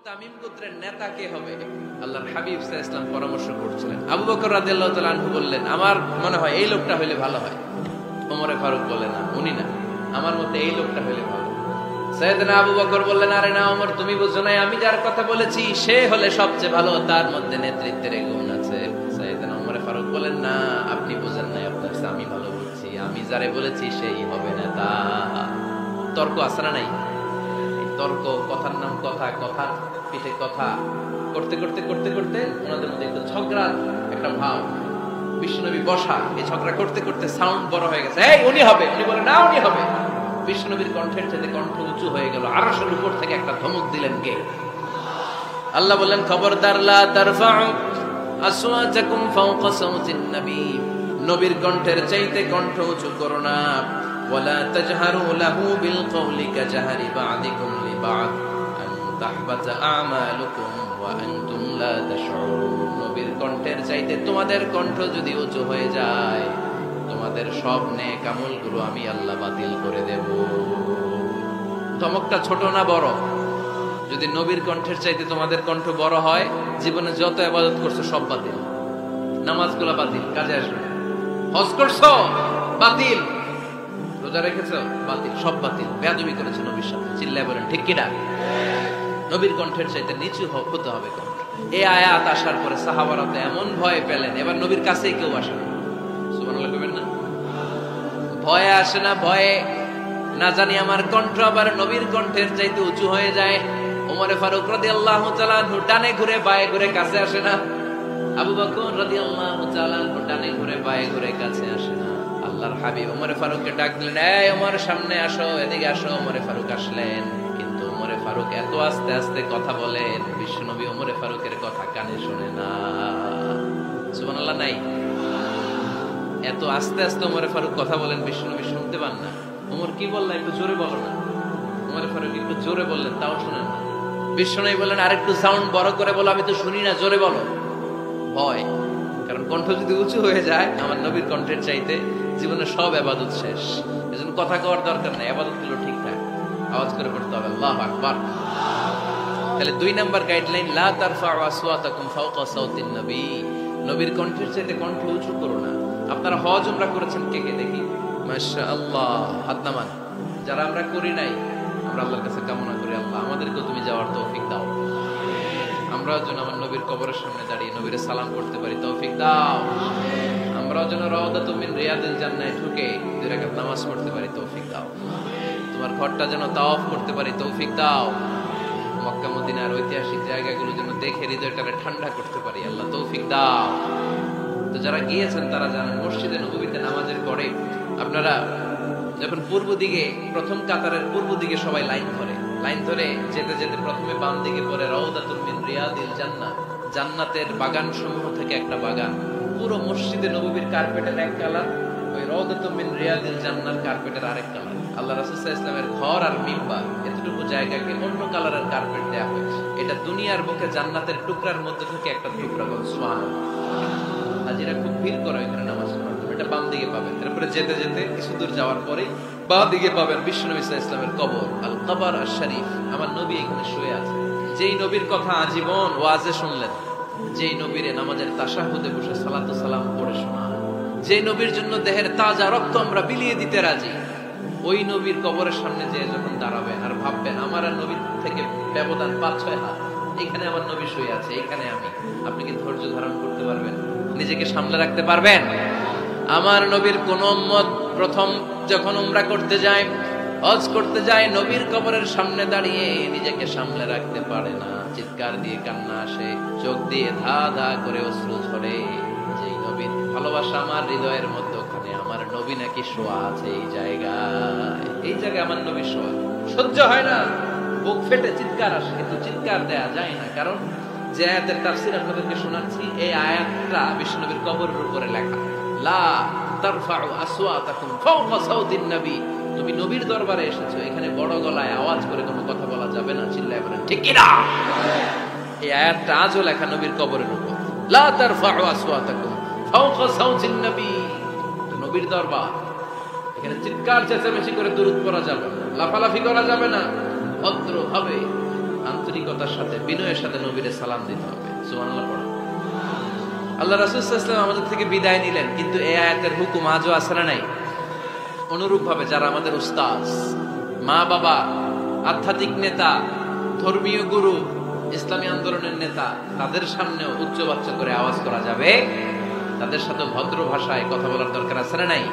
তামিম গোত্রের নেতা কে হবে? আল্লাহর হাবিব সাল্লাল্লাহু আলাইহি ওয়াসাল্লাম পরামর্শ করছিলেন। আবু বকর রাদিয়াল্লাহু তাআলা আনহু বললেন, আমার মনে হয় এই লোকটা হইলে ভালো হয়। ওমরে ফারুক বললেন, না উনি না, আমার মতে এই লোকটা হইলে ভালো। সাইয়েদনা আবু বকর বললেন, আরে না ওমর, তুমি বুঝো নাই, আমি যার কথা বলেছি সে হলে সবচেয়ে ভালো, তার মধ্যে নেতৃত্বের গুণ আছে। সাইয়েদনা ওমরে ফারুক বলেন, না আপনি বুঝেন নাই, আপনার আমি ভালো বুঝছি, আমি যারে বলেছি সেই হবে নেতা। তর্ক আছে না নাই? তর্ক, কথার নাম কথা, কথার পিঠে কথা করতে করতে করতে করতে ওনাদের মধ্যে একটু ঝগড়া একটা ভাব। বিশ্বনবী বসা, এই ঝগড়া করতে করতে সাউন্ড বড় হয়ে গেছে, এই উনি হবে, উনি বলে না উনি হবে। বিশ্বনবীর কণ্ঠের চাইতে কণ্ঠ উঁচু হয়ে গেল, আরশের উপর থেকে একটা ধমক দিলেন কে? আল্লাহ বললেন, খবরদার লা তারফাউ আসওয়াতাকুম ফাওকা সাওতিন নবী, নবীর কণ্ঠের চাইতে কণ্ঠ উঁচু করো না। ওয়ালা তাজহারু লাহু বিল কওলি কাজহারি বা'দিকুম লিবা'দ আন তাহবাতা আমালুকুম ওয়া আনতুম লা তাশউরুন। নবীর কণ্ঠের চাইতে তোমাদের কণ্ঠ যদি উঁচু হয়ে যায়, তোমাদের সব নেক আমলগুলো আমি আল্লাহ বাতিল করে দেব। ধমকটা ছোট না বড়? যদি নবীর কণ্ঠের চাইতে তোমাদের কণ্ঠ বড় হয়, জীবনে যত ইবাদত করছো সব বাতিল, নামাজগুলো বাতিল, কাজে আসবে। হজ করছো বাতিল, রোজা রেখেছো বাতিল, সব বাতিল। বেয়াদবি করেছো নবীর সাথে, চিল্লায় বলেন ঠিক কিনা? নবীর কণ্ঠের চাইতে নিচু হতে হবে কণ্ঠ। এই আয়াত আসার পরে সাহাবারা তো এমন ভয় পেলেন, এবার নবীর কাছেই কেউ আসে না। সুবহানাল্লাহ কইবেন না? ভয়ে আসে না, ভয়ে না জানি আমার কণ্ঠ আবার নবীর কণ্ঠের চাইতে উঁচু হয়ে যায়। ওমরে ফারুক রাদিয়াল্লাহু তাআলা আনহু ডানে ঘুরে বায়ে ঘুরে কাছে আসে না। আবু বকর রাদিয়াল্লাহু তাআলা আনহু ডানে ঘুরে বায়ে ঘুরে কাছে আসে না। আল্লাহর হাবিব ওমরে ফারুককে ডাক দিলেন, এই ওমর সামনে আসো, এদিকে আসো। ওমরে ফারুক আসলেন, কিন্তু ওমরে ফারুক এত আস্তে আস্তে কথা বলেন, বিশ্বনবী ওমরে ফারুকের কথা কানে শুনে না। সুবহানাল্লাহ নাই? এত আস্তে আস্তে ওমরে ফারুক কথা বলেন, বিশ্বনবী শুনতে পান না। ওমর কি বললেন, একটু জোরে বলো না। ওমরে ফারুক একটু জোরে বললেন, তাও শুনেন না। বিশ্বনবী বললেন, আরেকটু সাউন্ড বড় করে বলো, আমি তো শুনি না, জোরে বলো। ভয়, কারণ কণ্ঠ যদি উঁচু হয়ে যায় আমার নবীর কণ্ঠের চাইতে, জীবনে সব ইবাদত শেষ। এজন্য কথা কওয়ার দরকার নেই, ইবাদত গুলো ঠিকঠাক আওয়াজ করে পড়তে হবে, আল্লাহু আকবার। তাহলে 2 নাম্বার গাইডলাইন, লা তারফাউ আসওয়াতাকুম ফাওকা সাওতিন নবী, নবীর কণ্ঠের চাইতে কণ্ঠ উঁচু করো না। আপনারা হজ উমরা করেছেন কে কে দেখি? মাশাআল্লাহ, হাত নামান। যারা আমরা করি নাই, আমরা আল্লাহর কাছে কামনা করি, আল্লাহ আমাদেরকেও তুমি যাওয়ার তৌফিক দাও। আমরাও যেন আমার নবীর কবরের সামনে দাঁড়িয়ে নবীরে সালাম করতে পারি, তৌফিক দাও। আমরাও যেন রাউদাতুম মিন রিয়াদিল জান্নাহে ঢুকে 2 রাকাত নামাজ পড়তে পারি, তৌফিক দাও। তোমার ঘরটা যেন তাওয়াফ করতে পারি, তৌফিক দাও। মক্কা মদিনার ঐতিহাসিক জায়গাগুলো যেন দেখে হৃদয়টাকে ঠান্ডা করতে পারি, আল্লাহ তৌফিক দাও। তো যারা গিয়েছেন তারা জানেন, মসজিদে নববীতে নামাজের পরে আপনারা যখন পূর্ব দিকে, প্রথম কাতারের পূর্ব দিকে সবাই লাইন ধরে যেতে যেতে প্রথমে বাম দিকে পরে রাউদাতুম মিন রিয়াদিল জান্নাহ, জান্নাতের বাগান সমূহ থেকে একটা বাগান। পুরো মসজিদে নববীর কার্পেটের এক কালার, ওই রাউদাতুম মিন রিয়াদিল জান্নাহর কার্পেটের আরেক কালার। আল্লাহ রাসূল সাল্লাল্লাহু আলাইহি ওয়াসাল্লামের ঘর আর মিম্বার এতটুকু জায়গাকে অন্য কালারের কার্পেট দেয়া হয়েছে। এটা দুনিয়ার বুকে জান্নাতের টুকরার মধ্যে থেকে একটা টুকরা, বল সুবহানাল্লাহ। হাজিরা খুব ভিড় করে এখানে নামাজ পড়ার জন্য। এটা বাম দিকে পাবেন, তারপরে যেতে যেতে কিছু দূর যাওয়ার পরে বাম দিকে পাবেন বিশ্বনবী সাল্লাল্লাহু আলাইহি ওয়াসাল্লামের কবর, আল কবর আশ-শরীফ। আমার নবী এখানে শুয়ে আছে। যেই নবীর কথা আজীবন ওয়াজে শুনলেন, যেই নবীর নামাজের তাশাহুদে বসে সালাত ও সালাম পড়ে শোনা, যেই নবীর জন্য দেহের তাজা রক্ত আমরা বিলিয়ে দিতে রাজি, ওই নবীর কবরের সামনে যে যখন দাঁড়াবেন আর ভাববেন আমার আর নবীর থেকে ব্যবধান 5-6 হাত, এখানে আমার নবী শুয়ে আছে, এখানে আমি, আপনি কি ধৈর্য ধারণ করতে পারবেন? নিজেকে সামলে রাখতে পারবেন? আমার নবীর কোন উম্মত প্রথম যখন উমরা করতে যায়, হজ করতে যায়, নবীর কবরের সামনে দাঁড়িয়ে নিজেকে সামলে রাখতে পারে না, চিৎকার দিয়ে কান্না আসে, চোখ দিয়ে ধা ধা করে অশ্রু ঝরে। যেই নবীর ভালোবাসা আমার হৃদয়ের মধ্যে, ওখানে আমার নবী নাকি শোয়া আছে, এই জায়গায় আমার নবী শোয়া। সহ্য হয় না, বুক ফেটে চিৎকার আসে, কিন্তু চিৎকার দেয়া যায় না, কারণ যে আয়াতের তাফসীর আপনাদেরকে শোনাচ্ছি, এই আয়াতটা বিশ্বনবীর কবরের উপরে লেখা। লা তারফাউ আসওয়াতাকুম ফাওকা সাওতিন নবী, তুমি নবীর দরবারে এসেছো, এখানে বড় গলায় আওয়াজ করে কোনো কথা বলা যাবে না, চিল্লায় বলেন ঠিক কি না? এই আয়াতটা আজও লেখা নবীর কবরের উপর। লা তারফাউ আসওয়াতাকুম ফাওকা সাওতিন নবী, নবীর দরবার, এখানে চিৎকার চেঁচামেচি করে দুরূদ পড়া যাবে না, লাফালাফি করা যাবে না, ভদ্রভাবে আন্তরিকতার সাথে বিনয়ের সাথে নবীরে সালাম দিতে হবে। সুবহানাল্লাহ পড়া। আল্লাহ রাসূল সাল্লাল্লাহু আলাইহি ওয়াসাল্লাম আমাদের থেকে বিদায় নিলেন, কিন্তু এই আয়াতের হুকুম আজও আছে না নাই? অনুরূপ ভাবে যারা আমাদের উস্তাদ, মা বাবা, আধ্যাত্মিক নেতা, ধর্মীয় গুরু, ইসলামী আন্দোলনের নেতা, তাদের সামনেও উচ্চ বাচ্চা করে আওয়াজ করা যাবে, তাদের সাথে ভদ্র ভাষায় কথা বলার দরকার আছে না নাই?